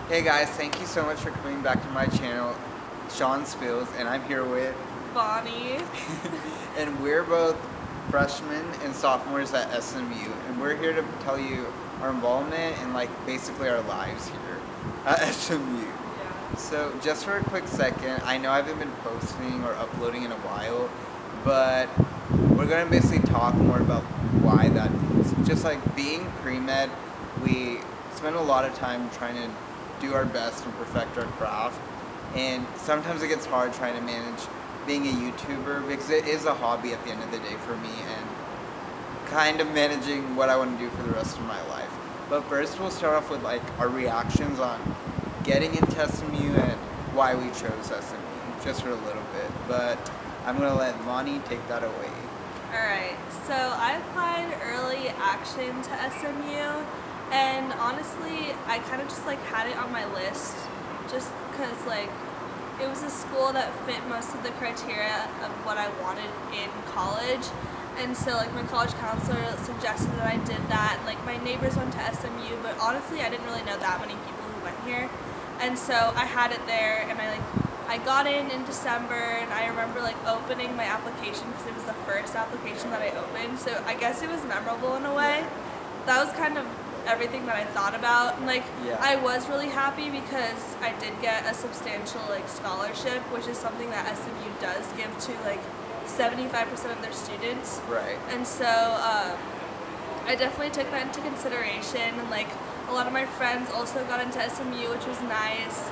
Hey guys, thank you so much for coming back to my channel, Sean Spills, and I'm here with VANI. and we're both freshmen and sophomores at SMU, and we're here to tell you our involvement and basically our lives here at SMU. Yeah. So just for a quick second, I know I haven't been posting or uploading in a while, but we're going to basically talk more about why that is. Just like being pre-med, we spend a lot of time trying to do our best and perfect our craft, and sometimes it gets hard trying to manage being a YouTuber because it is a hobby at the end of the day for me and kind of managing what I want to do for the rest of my life. But first we'll start off with our reactions on getting into SMU and why we chose SMU, just for a little bit. But I'm going to let VANI take that away. Alright, so I applied early action to SMU, and honestly, I kind of just had it on my list just because it was a school that fit most of the criteria of what I wanted in college. And so my college counselor suggested that I did that. My neighbors went to SMU, but honestly I didn't really know that many people who went here. And so I had it there, and I got in December, and I remember opening my application because it was the first application that I opened. So I guess it was memorable in a way. That was kind of everything that I thought about. And I was really happy because I did get a substantial scholarship, which is something that SMU does give to 75% of their students. Right. And so I definitely took that into consideration, and a lot of my friends also got into SMU, which was nice.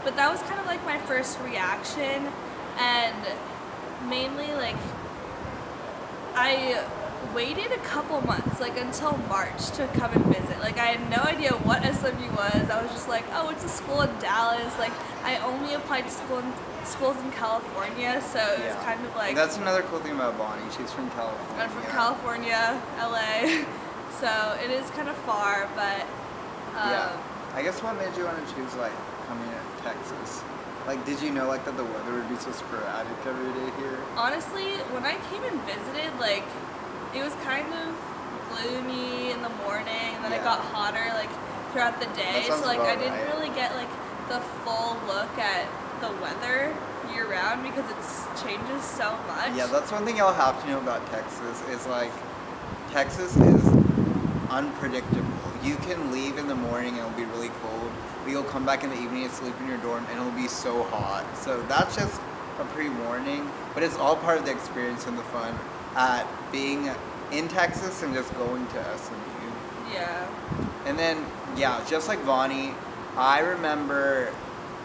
But that was kind of my first reaction, and mainly I waited a couple months, until March, to come and visit. I had no idea what SMU was. I was just oh, it's a school in Dallas. I only applied to schools in California, so it was kind of That's another cool thing about VANI. She's from California. I'm from California, LA, so it is kind of far, but yeah. I guess what made you want to choose coming to Texas? Did you know that the weather would be so sporadic every day here? Honestly, when I came and visited, it was kind of gloomy in the morning, and then it got hotter throughout the day. So I didn't really get the full look at the weather year round because it changes so much. Yeah, that's one thing y'all have to know about Texas is Texas is unpredictable. You can leave in the morning and it'll be really cold, but you'll come back in the evening and sleep in your dorm and it'll be so hot. So that's just a pre-warning, but it's all part of the experience and the fun at being in Texas and just going to SMU. Yeah. And then, yeah, just like VANI, I remember,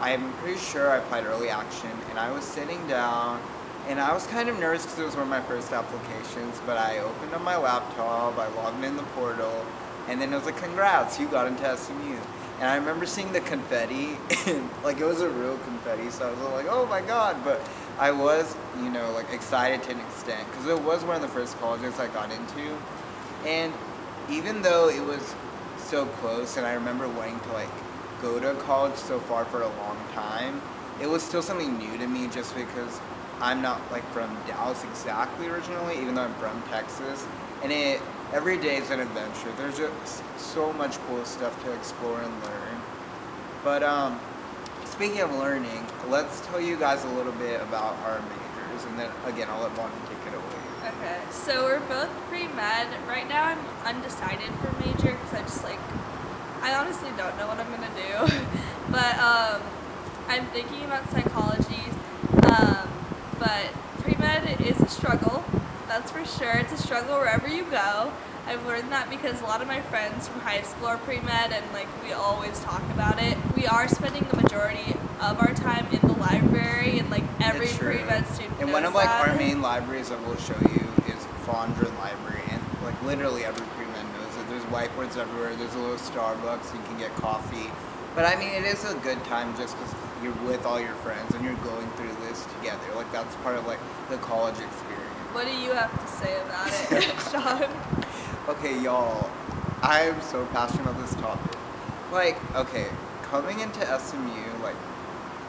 I'm pretty sure I applied early action, and I was sitting down, and I was kind of nervous because it was one of my first applications, but I opened up my laptop, I logged in the portal, and then it was congrats, you got into SMU. And I remember seeing the confetti, and it was a real confetti, so I was oh my god, but I was, excited to an extent, because it was one of the first colleges I got into, and even though it was so close, and I remember wanting to go to college so far for a long time, it was still something new to me just because I'm not from Dallas exactly originally, even though I'm from Texas, and every day is an adventure. There's just so much cool stuff to explore and learn. But speaking of learning, let's tell you guys a little bit about our majors, and then again I'll let VANI take it away. Okay, so we're both pre-med. Right now I'm undecided for major because I honestly don't know what I'm gonna do. But I'm thinking about psychology. But pre-med is a struggle, that's for sure. It's a struggle wherever you go. I've learned that because a lot of my friends from high school are pre-med, and we always talk about it. We are spending the majority of our time in the library, and every pre-med student and knows one of that. our main libraries that we'll show you is Fondren Library, and literally every pre-med knows it. There's whiteboards everywhere, there's a little Starbucks, you can get coffee. But I mean, it is a good time just because you're with all your friends and you're going through this together. That's part of the college experience. What do you have to say about it, Sean? Okay, y'all, I'm so passionate about this topic. Okay, coming into SMU,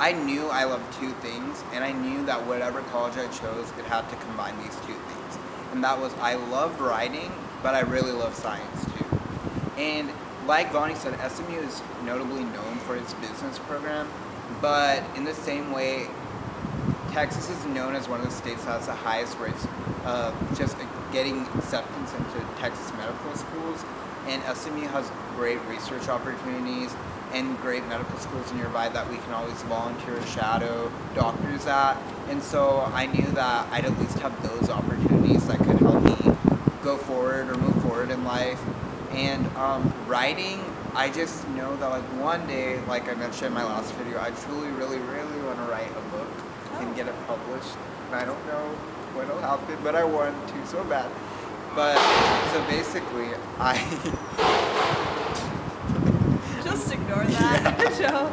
I knew I loved two things, and I knew that whatever college I chose, it had to combine these two things. And that was, I love writing, but I really love science too. And like Vonnie said, SMU is notably known for its business program, but in the same way, Texas is known as one of the states that has the highest rates of just getting acceptance into Texas medical schools, and SMU has great research opportunities and great medical schools nearby that we can always volunteer, shadow doctors at, and so I knew that I'd at least have those opportunities that could help me go forward or move forward in life. And writing, I just know that like one day, like I mentioned in my last video, I truly, really, really want to write a book and get it published. And I don't know what'll happen, but I want to so bad. But so basically, just ignore that, Joe.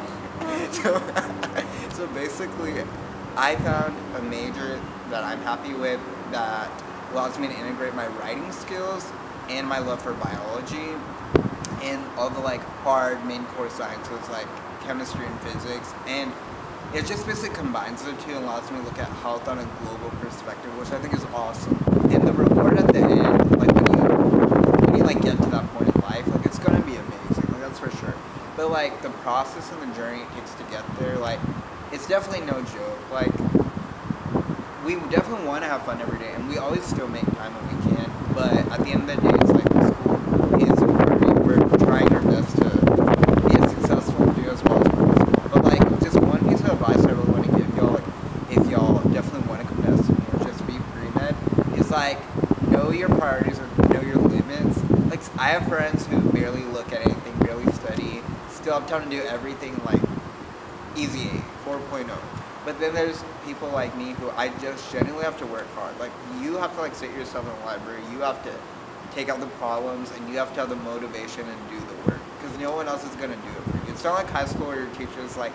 So basically, I found a major that I'm happy with that allows me to integrate my writing skills and my love for biology and all the like hard main core sciences like chemistry and physics, and it just basically combines the two and allows me to look at health on a global perspective, which I think is awesome. And the reward at the end, like when you like get to that point in life, like it's gonna be amazing, like that's for sure. But like the process and the journey it takes to get there, like it's definitely no joke. Like we definitely want to have fun every day, and we always still make time when we can. But at the end of the day, it's like school is important. We're trying our best to be as successful and do as well as possible. But like, just one piece of advice I really want to give y'all, like, if y'all definitely want to come to SMU or just be pre-med, is like know your priorities or know your limits. Like I have friends who barely look at anything, barely study, still have time to do everything like easy A, 4.0. But then there's people like me who I just genuinely have to work hard. Like you have to like sit yourself in the library, you have to take out the problems, and you have to have the motivation and do the work, because no one else is gonna do it for you. It's not like high school where your teacher's like,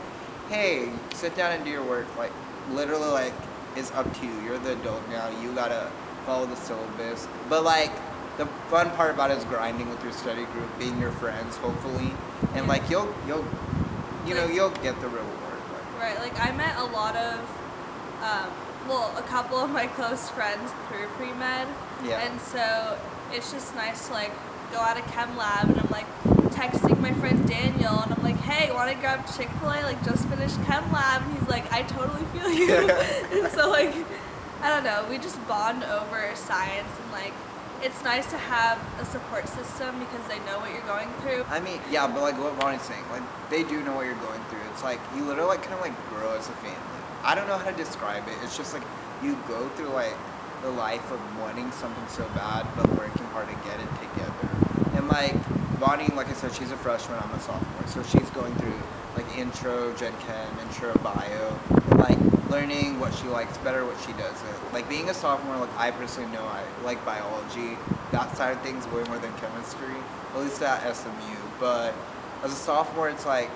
hey, sit down and do your work. Like literally like it's up to you. You're the adult now, you gotta follow the syllabus. But like the fun part about it is grinding with your study group, being your friends, hopefully, and like you'll get the reward. Right, like I met a lot of, a couple of my close friends through pre-med, and so it's just nice to like go out of chem lab, and I'm like texting my friend Daniel, and I'm like, hey, want to grab Chick-fil-A, like just finished chem lab, and he's like, I totally feel you, and so like, I don't know, we just bond over science, and like, it's nice to have a support system because they know what you're going through. I mean, yeah, but like what Vonnie's saying, like they do know what you're going through. It's like you literally like kind of like grow as a family. I don't know how to describe it. It's just like you go through like the life of wanting something so bad, but working hard to get it together. And like Vonnie, like I said, she's a freshman, I'm a sophomore, so she's going through like intro gen chem, intro bio, and like learning what she likes better, what she doesn't. Like being a sophomore, like I personally know I like biology, that side of things way more than chemistry, at least at SMU. But as a sophomore, it's like,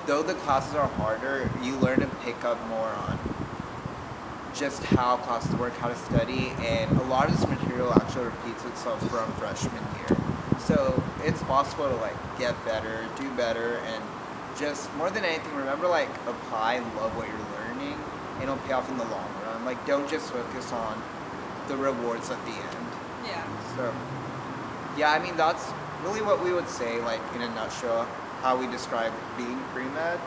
though the classes are harder, you learn to pick up more on just how classes work, how to study, and a lot of this material actually repeats itself from freshman year. So it's possible to like get better, do better, and just more than anything, remember like apply and love what you're learning, and it'll pay off in the long run. Like don't just focus on the rewards at the end. Yeah. So yeah, I mean that's really what we would say, like in a nutshell, how we describe being pre-med.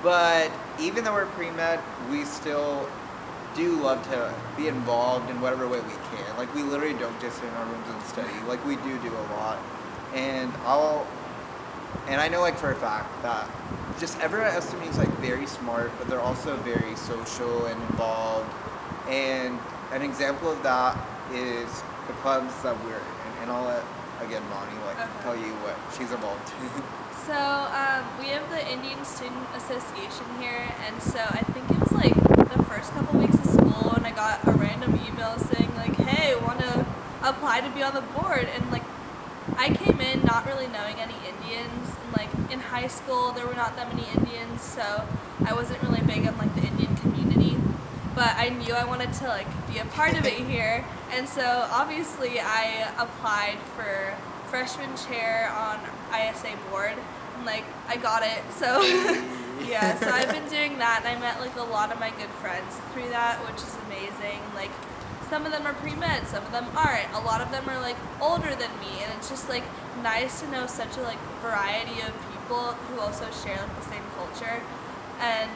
But even though we're pre-med, we still do love to be involved in whatever way we can. Like we literally don't just sit in our rooms and study. Like we do a lot. And I know like for a fact that just everyone at SMU is like very smart, but they're also very social and involved. And an example of that is the clubs that we're in. And I'll let, again, Vonnie tell you what she's involved in. So we have the Indian Student Association here, and so I think it was like the first couple weeks of school, and I got a random email saying like, hey, want to apply to be on the board? And like, I came in not really knowing any Indians, and like in high school there were not that many Indians, so I wasn't really big on like the Indian community, but I knew I wanted to like be a part of it here, and so obviously I applied for freshman chair on ISA board, and like I got it, so yeah, so I've been doing that, and I met like a lot of my good friends through that, which is amazing. Like some of them are pre-med, some of them aren't. A lot of them are like older than me, and it's just like nice to know such a like variety of people who also share like the same culture, and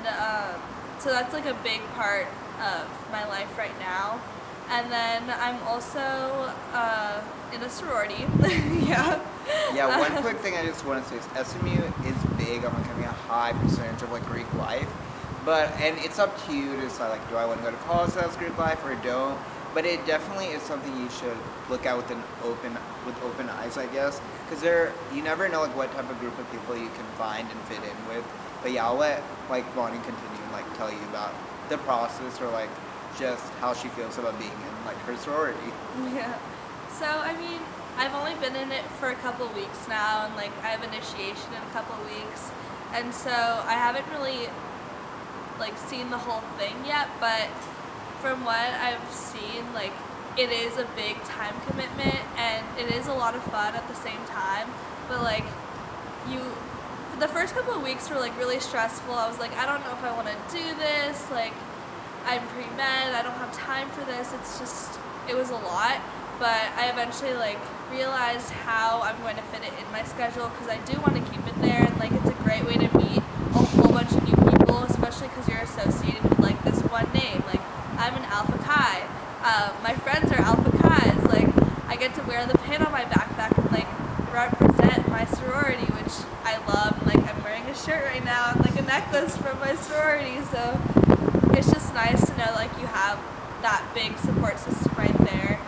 so that's like a big part of my life right now. And then I'm also in a sorority. Yeah. Yeah, one quick thing I just want to say is SMU is big on becoming a high percentage of like Greek life, and it's up to you to decide like, do I want to go to college that has Greek life or don't? But it definitely is something you should look at with open eyes, I guess, because you never know like what type of group of people you can find and fit in with. But yeah, I'll let like Bonnie continue and like tell you about the process or like just how she feels about being in like her sorority. Yeah. So I mean, I've only been in it for a couple weeks now, and like I have initiation in a couple weeks, and so I haven't really like seen the whole thing yet, but from what I've seen, like it is a big time commitment and it is a lot of fun at the same time, but like the first couple of weeks were like really stressful. I was like, I don't know if I want to do this, like I'm pre-med, I don't have time for this. It was a lot, but I eventually like realized how I'm going to fit it in my schedule, because I do want to keep it there, and like it's a great way to meet a whole bunch of new people, especially because you're associated with like this one name. Like I'm an Alpha Chi. My friends are Alpha Chi's. Like I get to wear the pin on my backpack and like represent my sorority, which I love. And, like I'm wearing a shirt right now and like a necklace from my sorority. So it's just nice to know like you have that big support system right there.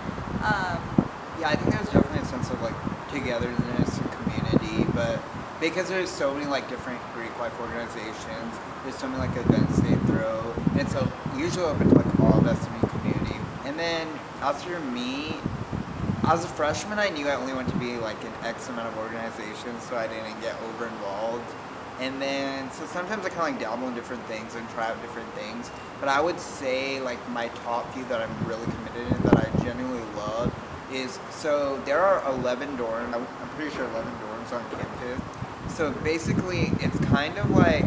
Yeah, I think there's definitely a sense of like togetherness and community, but because there's so many like different Greek life organizations, there's so many like events they throw, and it's usually open to like all of SMU community. And then as for me, as a freshman, I knew I only wanted to be like an X amount of organizations, so I didn't get over involved. And then so sometimes I kind of like dabble in different things and try out different things. But I would say like my top few that I'm really committed in, that I genuinely love, is, so there are 11 dorms. I'm pretty sure 11 dorms on campus. So basically, it's kind of like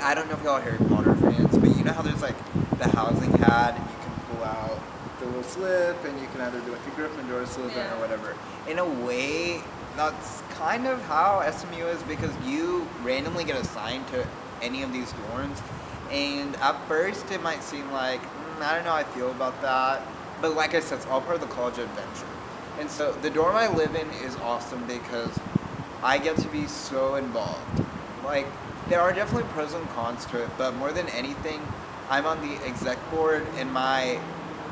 I don't know if y'all are Harry Potter fans, but you know how there's like the housing hat, and you can pull out the little slip, and you can either do like a Gryffindor, Slytherin, or whatever. In a way, that's kind of how SMU is, because you randomly get assigned to any of these dorms, and at first it might seem like, I don't know how I feel about that, but like I said, it's all part of the college adventure. And so the dorm I live in is awesome because I get to be so involved. Like, there are definitely pros and cons to it, but more than anything, I'm on the exec board, and my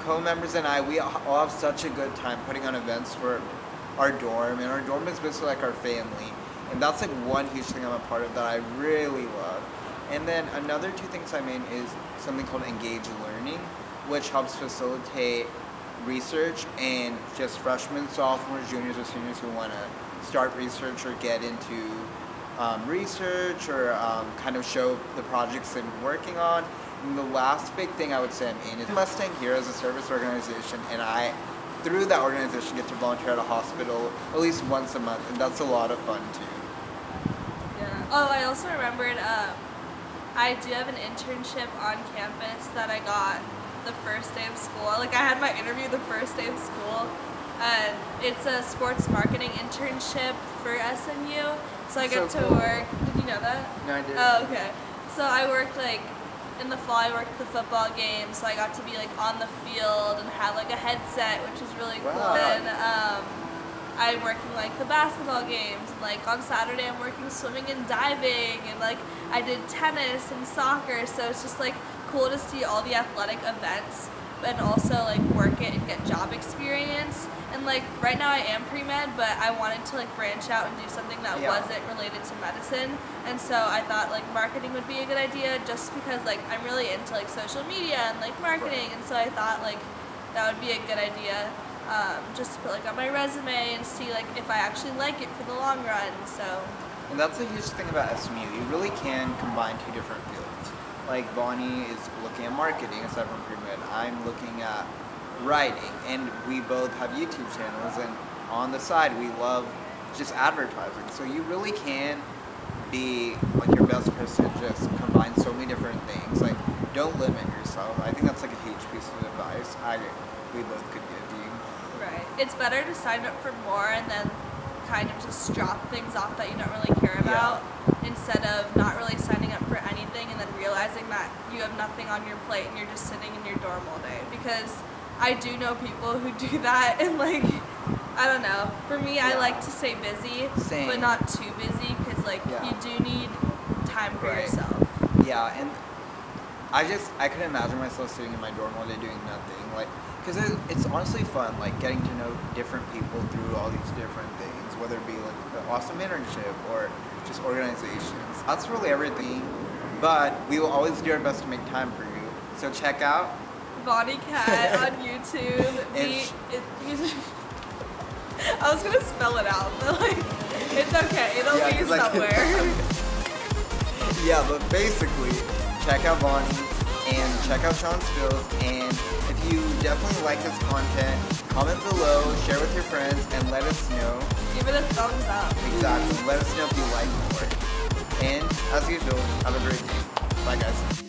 co-members and we all have such a good time putting on events for our dorm, and our dorm is basically like our family. And that's like one huge thing I'm a part of that I really love. And then another two things I'm in is something called Engage Learning, which helps facilitate research and just freshmen, sophomores, juniors, or seniors who want to start research or get into research, or kind of show the projects they've been working on. And the last big thing I would say I'm in is Mustang here as a service organization, and I, through that organization, get to volunteer at a hospital at least once a month, and that's a lot of fun too. Yeah. Oh, I also remembered, I do have an internship on campus that I got the first day of school. Like I had my interview the first day of school, and it's a sports marketing internship for SMU. So I get to work. Did you know that? No, I didn't. Oh, okay. So I worked like in the fall. I worked the football game, so I got to be like on the field and have like a headset, which was really cool. And I'm working like the basketball games, and like on Saturday I'm working swimming and diving, and like I did tennis and soccer. So it's just like cool to see all the athletic events, and also like work it and get job experience. And like right now I am pre-med, but I wanted to like branch out and do something that wasn't related to medicine. And so I thought like marketing would be a good idea, just because like I'm really into like social media and like marketing. And so I thought like that would be a good idea, just to put like on my resume and see like if I actually like it for the long run. So. And that's a huge thing about SMU. You really can combine two different fields. Like Bonnie is looking at marketing aside from pre-med. I'm looking at writing, and we both have YouTube channels, and on the side we love just advertising. So you really can be like your best person, just combine so many different things. Like, don't limit yourself. I think that's like a huge piece of advice we both could give you. Right. It's better to sign up for more and then kind of just drop things off that you don't really care about instead of not really signing up for anything and then realizing that you have nothing on your plate and you're just sitting in your dorm all day. Because I do know people who do that, and like, I don't know. For me, I like to stay busy, but not too busy, because like you do need time for yourself. Yeah, and I couldn't imagine myself sitting in my dorm all day doing nothing, like, because it's honestly fun, like getting to know different people through all these different things, whether it be like an awesome internship or just organizations. That's really everything, but we will always do our best to make time for you. So check out VANI Cat on YouTube. I was gonna spell it out, but like, it's okay. It'll be somewhere. Yeah, but basically, check out VANI and check out Sean's Skills. And if you definitely like this content, comment below, share with your friends, and let us know. Give it a thumbs up. Exactly. Let us know if you like more. And as usual, have a great day. Bye, guys.